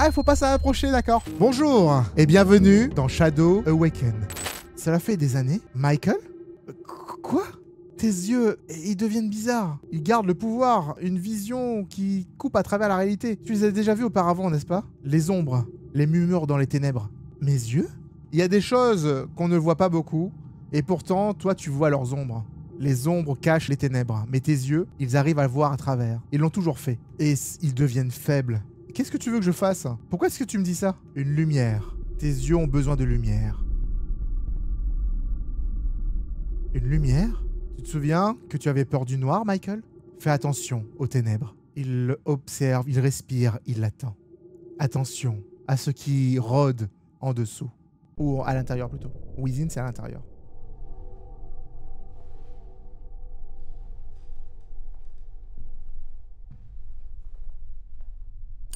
Ah, il faut pas s'approcher, d'accord. Bonjour et bienvenue dans Shadow Awaken. Cela fait des années. Michael? Quoi? Tes yeux, ils deviennent bizarres. Ils gardent le pouvoir, une vision qui coupe à travers la réalité. Tu les as déjà vus auparavant, n'est-ce pas? Les ombres, les murmures dans les ténèbres. Mes yeux? Il y a des choses qu'on ne voit pas beaucoup, et pourtant, toi, tu vois leurs ombres. Les ombres cachent les ténèbres, mais tes yeux, ils arrivent à le voir à travers. Ils l'ont toujours fait. Et ils deviennent faibles. Qu'est-ce que tu veux que je fasse? Pourquoi est-ce que tu me dis ça? Une lumière. Tes yeux ont besoin de lumière. Une lumière? Tu te souviens que tu avais peur du noir, Michael? Fais attention aux ténèbres. Il observe, il respire, il l'attend. Attention à ce qui rôde en dessous. Ou à l'intérieur plutôt. Within, c'est à l'intérieur.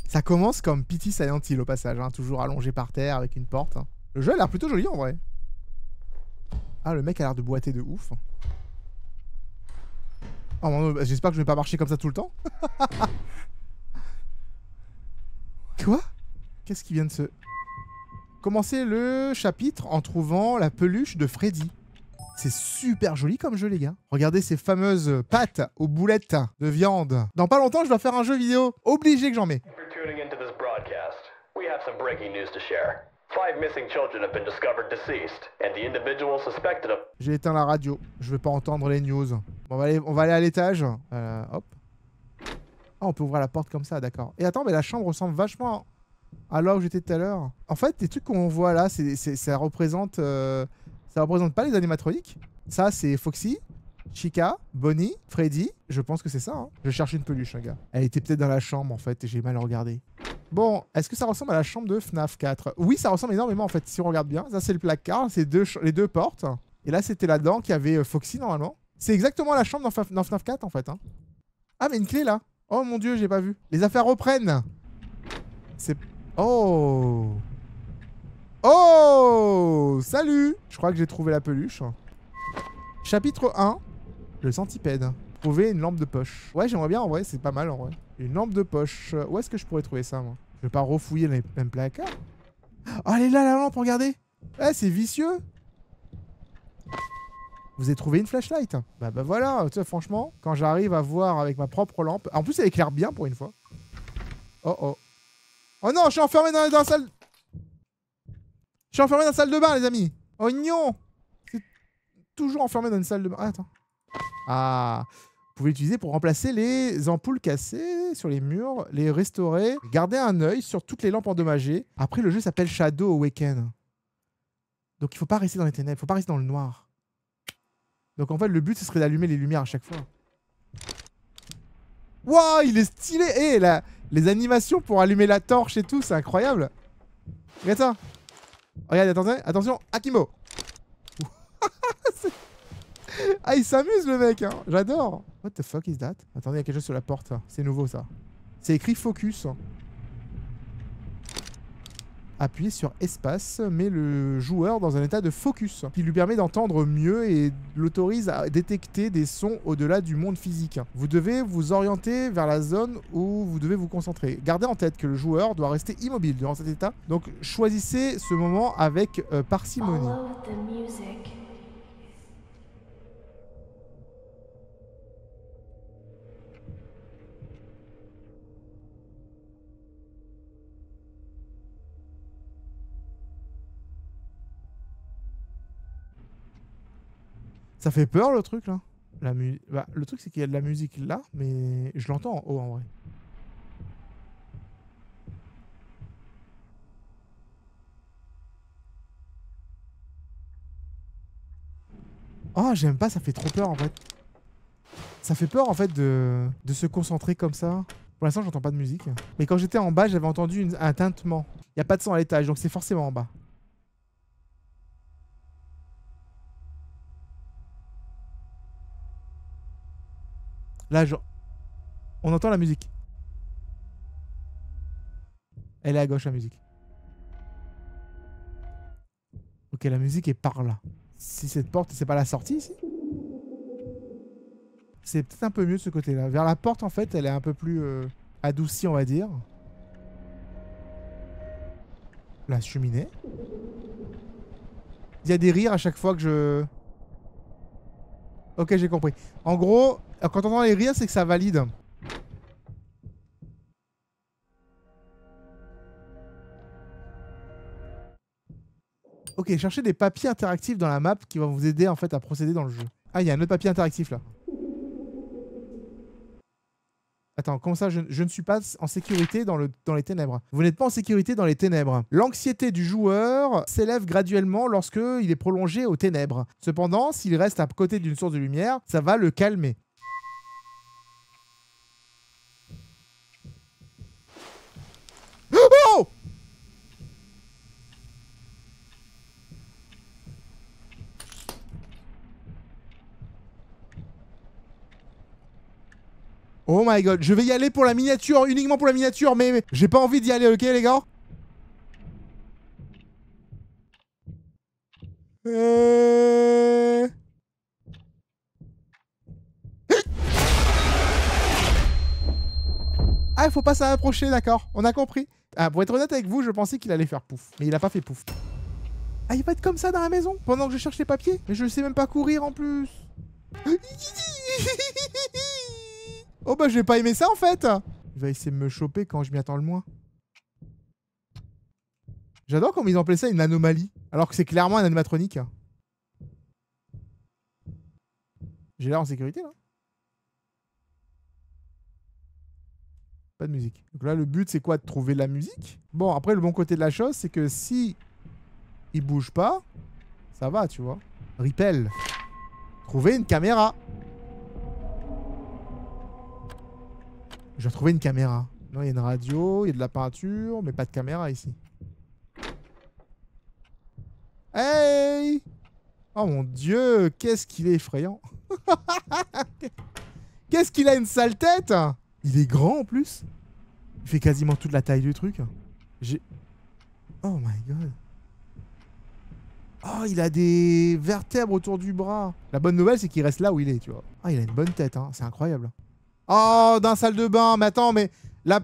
Ça commence comme Pity Silent Hill au passage, hein, toujours allongé par terre avec une porte. Hein. Le jeu a l'air plutôt joli en vrai. Ah, le mec a l'air de boiter de ouf. Oh mon Dieu, j'espère que je vais pas marcher comme ça tout le temps. Quoi? Qu'est-ce qui vient de se... Commencer le chapitre en trouvant la peluche de Freddy. C'est super joli comme jeu, les gars. Regardez ces fameuses pâtes aux boulettes de viande. Dans pas longtemps, je dois faire un jeu vidéo. Obligé que j'en mets. J'ai éteint la radio. Je veux pas entendre les news. Bon, on va aller à l'étage. Hop. Ah, on peut ouvrir la porte comme ça, d'accord. Et attends, mais la chambre ressemble vachement à là où j'étais tout à l'heure. En fait, les trucs qu'on voit là, ça représente pas les animatroniques. Ça, c'est Foxy, Chica, Bonnie, Freddy. Je pense que c'est ça. Hein. Je cherche une peluche, un gars. Elle était peut-être dans la chambre, en fait, et j'ai mal regardé. Bon, est-ce que ça ressemble à la chambre de FNAF 4? Oui, ça ressemble énormément, en fait, si on regarde bien. Ça, c'est le placard, c'est les deux portes. Et là, c'était là-dedans qu'il y avait Foxy, normalement. C'est exactement la chambre dans FNAF 4, en fait. Hein. Ah, mais une clé, là. Oh, mon Dieu, j'ai pas vu. Les affaires reprennent. C'est... Oh! Oh! Salut! Je crois que j'ai trouvé la peluche. Chapitre 1. Le centipède. Trouver une lampe de poche. Ouais, j'aimerais bien en vrai, c'est pas mal en vrai. Une lampe de poche. Où est-ce que je pourrais trouver ça, moi? Je vais pas refouiller les mêmes placards. Oh, elle est là, la lampe, regardez! Eh, c'est vicieux! Vous avez trouvé une flashlight? Bah voilà, tu sais, franchement, quand j'arrive à voir avec ma propre lampe... En plus, elle éclaire bien pour une fois. Oh oh. Oh non, je suis enfermé dans la salle... Je suis enfermé dans la salle de bain, les amis. Oh non! C'est toujours enfermé dans une salle de bain. Ah, attends. Ah. Vous pouvez l'utiliser pour remplacer les ampoules cassées sur les murs, les restaurer, garder un œil sur toutes les lampes endommagées. Après, le jeu s'appelle Shadow Awaken. Donc, il faut pas rester dans les ténèbres, il faut pas rester dans le noir. Donc, en fait, le but, ce serait d'allumer les lumières à chaque fois. Waouh, il est stylé! Eh, là, les animations pour allumer la torche et tout, c'est incroyable. Regarde ça. Regarde, attendez, attention, Akimo. Ah, il s'amuse le mec, hein. J'adore. What the fuck is that? Attendez, il y a quelque chose sur la porte. C'est nouveau ça. C'est écrit focus. Appuyez sur espace, met le joueur dans un état de focus qui lui permet d'entendre mieux et l'autorise à détecter des sons au-delà du monde physique. Vous devez vous orienter vers la zone où vous devez vous concentrer. Gardez en tête que le joueur doit rester immobile durant cet état, donc choisissez ce moment avec parcimonie. Ça fait peur le truc là. Le truc c'est qu'il y a de la musique là, mais je l'entends en haut en vrai. Oh, j'aime pas, ça fait trop peur en fait. Ça fait peur en fait de se concentrer comme ça. Pour l'instant, j'entends pas de musique. Mais quand j'étais en bas, j'avais entendu un tintement. Il n'y a pas de son à l'étage, donc c'est forcément en bas. Là, on entend la musique. Elle est à gauche, la musique. Ok, la musique est par là. Si cette porte, c'est pas la sortie ici? C'est peut-être un peu mieux de ce côté-là. Vers la porte, en fait, elle est un peu plus adoucie, on va dire. La cheminée. Il y a des rires à chaque fois que je... Ok, j'ai compris. En gros, quand on entend les rires, c'est que ça valide. Ok, cherchez des papiers interactifs dans la map qui vont vous aider en fait à procéder dans le jeu. Ah, il y a un autre papier interactif là. Attends, comment ça, je ne suis pas en sécurité dans les ténèbres. Vous n'êtes pas en sécurité dans les ténèbres. L'anxiété du joueur s'élève graduellement lorsque il est prolongé aux ténèbres. Cependant, s'il reste à côté d'une source de lumière, ça va le calmer. Oh! Oh my god, je vais y aller pour la miniature, uniquement pour la miniature, mais j'ai pas envie d'y aller, ok les gars? Ah, il faut pas s'approcher, d'accord, on a compris. Ah, pour être honnête avec vous, je pensais qu'il allait faire pouf, mais il a pas fait pouf. Ah, il va être comme ça dans la maison, pendant que je cherche les papiers? Mais je sais même pas courir en plus. Oh bah, j'ai pas aimé ça en fait. Il va essayer de me choper quand je m'y attends le moins. J'adore comment ils ont appelé ça une anomalie, alors que c'est clairement un animatronique. J'ai l'air en sécurité là. Pas de musique. Donc là, le but, c'est quoi? De trouver la musique. Bon, après, le bon côté de la chose, c'est que si il bouge pas, ça va, tu vois. Repel. Trouver une caméra. Je vais trouver une caméra. Non, il y a une radio, il y a de la peinture, mais pas de caméra ici. Hey! Oh mon dieu, qu'est-ce qu'il est effrayant. Qu'est-ce qu'il a une sale tête. Il est grand en plus. Il fait quasiment toute la taille du truc. J'ai... Oh my god. Oh, il a des vertèbres autour du bras. La bonne nouvelle, c'est qu'il reste là où il est, tu vois. Ah, il a une bonne tête, hein. C'est incroyable. Oh, dans la salle de bain. Mais attends, mais la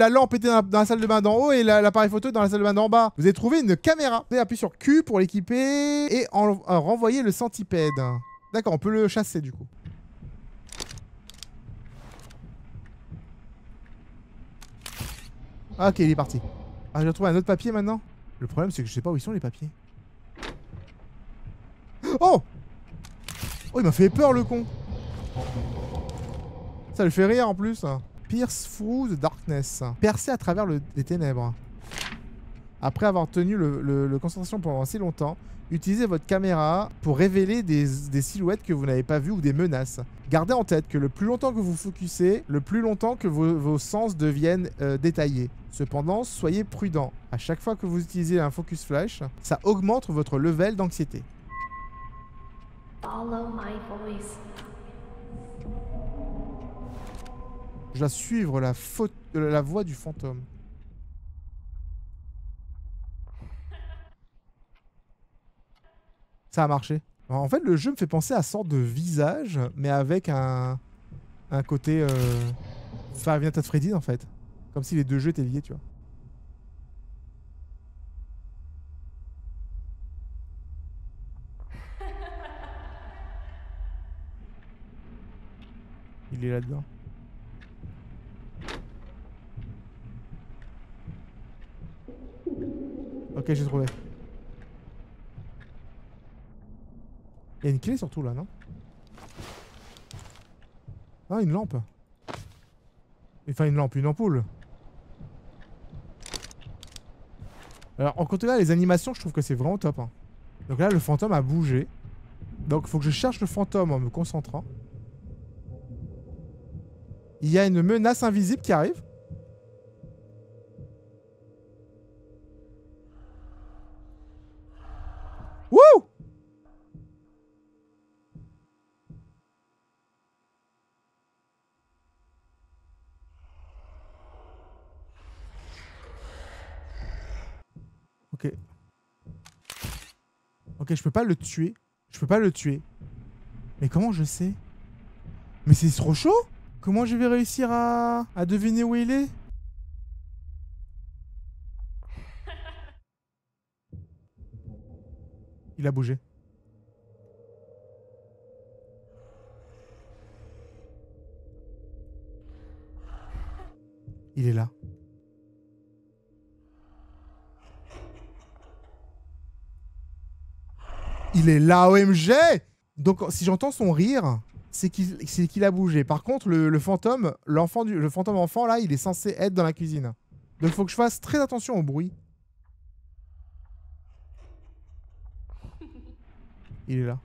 lampe était dans la salle de bain d'en haut et l'appareil photo dans la salle de bain d'en bas. Vous avez trouvé une caméra. Vous appuyez sur Q pour l'équiper et renvoyer le centipède. D'accord, on peut le chasser du coup. Ah, ok, il est parti. Ah, j'ai retrouvé un autre papier maintenant. Le problème, c'est que je sais pas où ils sont les papiers. Oh! Oh, il m'a fait peur, le con. Ça le fait rire en plus. Pierce through the darkness. Percer à travers les ténèbres. Après avoir tenu le concentration pendant si longtemps, utilisez votre caméra pour révéler des silhouettes que vous n'avez pas vues ou des menaces. Gardez en tête que le plus longtemps que vous focussez, le plus longtemps que vos sens deviennent détaillés. Cependant, soyez prudent. À chaque fois que vous utilisez un focus flash, ça augmente votre level d'anxiété. Follow my voice. Je dois suivre la voix du fantôme. Ça a marché. Alors, en fait, le jeu me fait penser à une sorte de visage, mais avec un côté... Five Nights at Freddy's, en fait. Comme si les deux jeux étaient liés, tu vois. Il est là-dedans. Ok, j'ai trouvé. Il y a une clé surtout là, non? Ah, une lampe. Enfin, une lampe, une ampoule. Alors, en côté là, les animations, je trouve que c'est vraiment top. Hein. Donc là, le fantôme a bougé. Donc, il faut que je cherche le fantôme en me concentrant. Il y a une menace invisible qui arrive. Wouh! Ok. Ok, je peux pas le tuer. Je peux pas le tuer. Mais comment je sais? Mais c'est trop chaud! Comment je vais réussir à deviner où il est? Il a bougé. Il est là. Il est là, OMG! Donc, si j'entends son rire, c'est qu'il a bougé. Par contre, le fantôme, le fantôme enfant, là, il est censé être dans la cuisine. Donc, il faut que je fasse très attention au bruit. Il est là.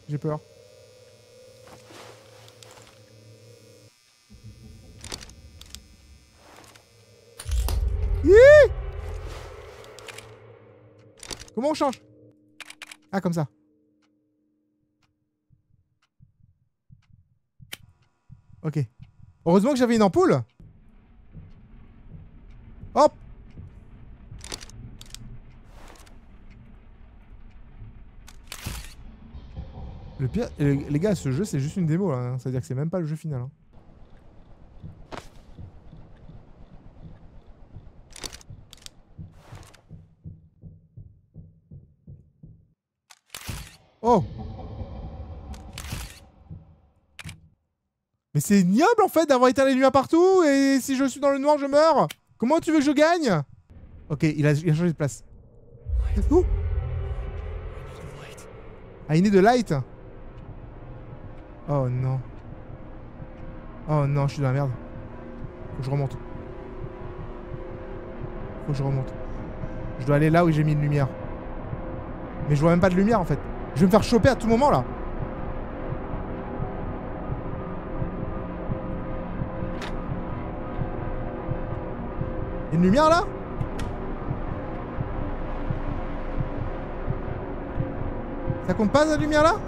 J'ai peur. Comment on change? Ah, comme ça. Ok. Heureusement que j'avais une ampoule. Hop. Le pire, les gars, ce jeu c'est juste une démo là, hein. C'est-à-dire que c'est même pas le jeu final. Hein. Oh! Mais c'est ignoble en fait d'avoir éteint les lumières partout et si je suis dans le noir je meurs. Comment tu veux que je gagne? Ok, il a changé de place. Oh! I need a light. Oh non. Oh non, je suis dans la merde. Faut que je remonte. Faut que je remonte. Je dois aller là où j'ai mis une lumière. Mais je vois même pas de lumière en fait. Je vais me faire choper à tout moment là. Une lumière là? Ça compte pas la lumière là?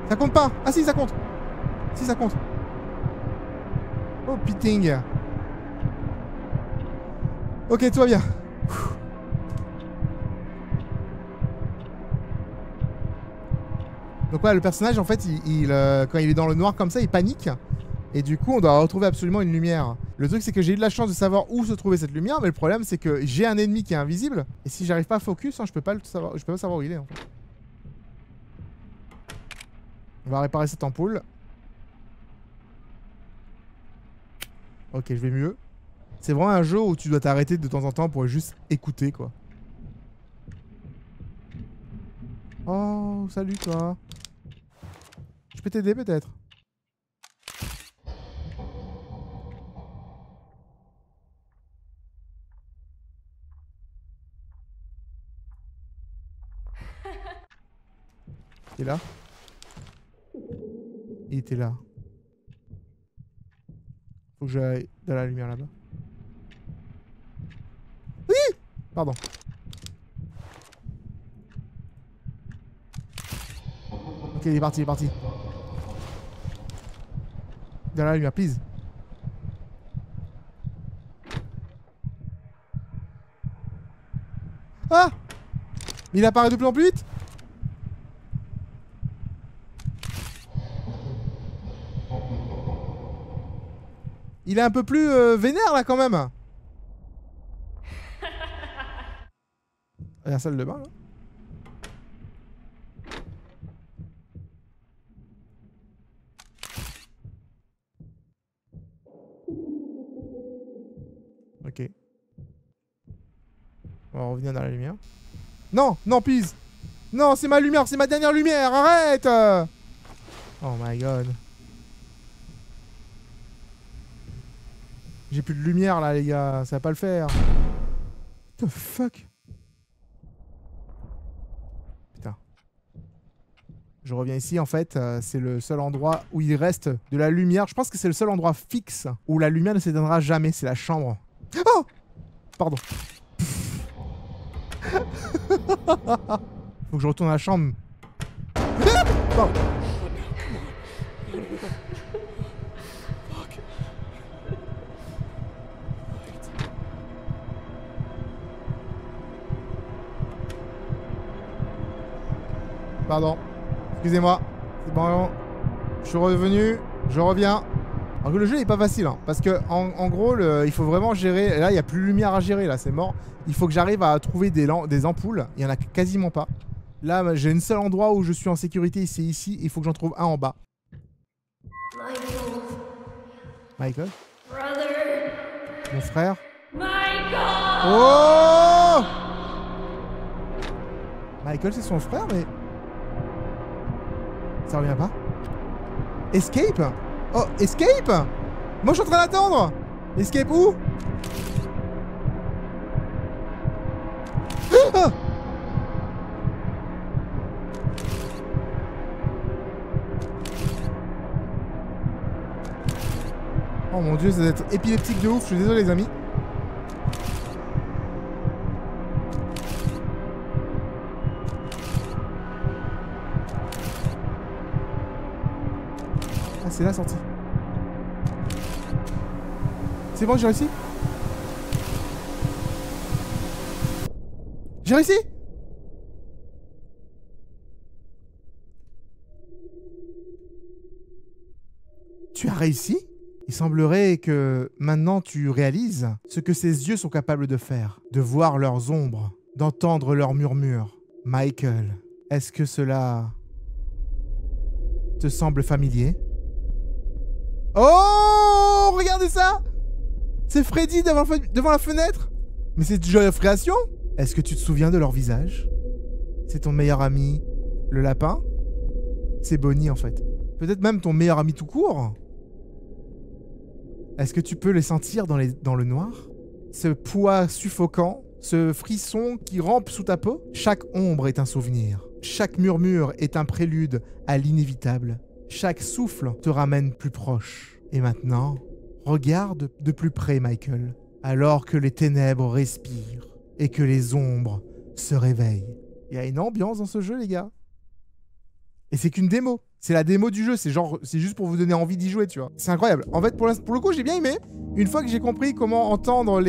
Ça compte pas. Ah si, ça compte. Si, ça compte. Oh piting. Ok, tout va bien. Donc ouais, le personnage en fait, quand il est dans le noir comme ça, il panique. Et du coup, on doit retrouver absolument une lumière. Le truc, c'est que j'ai eu de la chance de savoir où se trouvait cette lumière, mais le problème, c'est que j'ai un ennemi qui est invisible. Et si j'arrive pas à focus, hein, je peux pas savoir où il est en fait. On va réparer cette ampoule. Ok, je vais mieux. C'est vraiment un jeu où tu dois t'arrêter de temps en temps pour juste écouter, quoi. Oh, salut toi. Je peux t'aider peut-être? Il est là? Il était là. Faut que j'aille dans la lumière là-bas. Oui! Pardon. Ok, il est parti, il est parti. Dans la lumière, please. Ah! Mais il apparaît de plus en plus vite! Il est un peu plus vénère là quand même. La salle de bain là. Ok. On va revenir dans la lumière. Non, non, please. Non, c'est ma lumière, c'est ma dernière lumière, arrête. Oh my god. J'ai plus de lumière là les gars, ça va pas le faire. What the fuck? Putain. Je reviens ici en fait, c'est le seul endroit où il reste de la lumière. Je pense que c'est le seul endroit fixe où la lumière ne s'éteindra jamais, c'est la chambre. Oh! Pardon. Faut que je retourne à la chambre. Pardon. Pardon. Excusez-moi. C'est bon, je suis revenu, je reviens. Alors que le jeu n'est pas facile, hein, parce que en gros, il faut vraiment gérer. Là, il n'y a plus de lumière à gérer, là, c'est mort. Il faut que j'arrive à trouver des ampoules. Il n'y en a quasiment pas. Là, j'ai un seul endroit où je suis en sécurité, c'est ici. Il faut que j'en trouve un en bas. Michael. Mon frère. Oh! Michael, c'est son frère, mais... Ça revient pas. Escape? Oh, escape? Moi, je suis en train d'attendre. Escape où? Ah! Oh mon dieu, ça doit être épileptique de ouf. Je suis désolé, les amis. Ah, c'est la sortie. C'est bon, j'ai réussi? J'ai réussi? Tu as réussi? Il semblerait que maintenant tu réalises ce que ces yeux sont capables de faire, de voir leurs ombres, d'entendre leurs murmures. Michael, est-ce que cela te semble familier? Oh, regardez ça! C'est Freddy devant la fenêtre? Mais c'est Joy Création? Est-ce que tu te souviens de leur visage? C'est ton meilleur ami, le lapin? C'est Bonnie en fait. Peut-être même ton meilleur ami tout court? Est-ce que tu peux les sentir dans le noir? Ce poids suffocant, ce frisson qui rampe sous ta peau? Chaque ombre est un souvenir. Chaque murmure est un prélude à l'inévitable. Chaque souffle te ramène plus proche. Et maintenant, regarde de plus près, Michael, alors que les ténèbres respirent et que les ombres se réveillent. Il y a une ambiance dans ce jeu, les gars. Et c'est qu'une démo. C'est la démo du jeu. C'est juste pour vous donner envie d'y jouer, tu vois. C'est incroyable. En fait, pour le coup, j'ai bien aimé. Une fois que j'ai compris comment entendre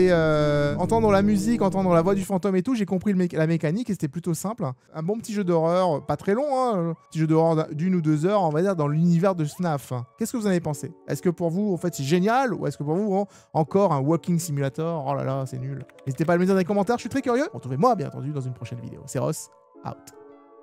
entendre la musique, entendre la voix du fantôme et tout, j'ai compris la mécanique et c'était plutôt simple. Un bon petit jeu d'horreur, pas très long, hein. Un petit jeu d'horreur d'1 ou 2 heures, on va dire, dans l'univers de FNAF. Qu'est-ce que vous en avez pensé? Est-ce que pour vous, en fait, c'est génial? Ou est-ce que pour vous, encore un walking simulator? Oh là là, c'est nul. N'hésitez pas à le me dire dans les commentaires, je suis très curieux. Retrouvez-moi, bien entendu, dans une prochaine vidéo. C'est Ross, out.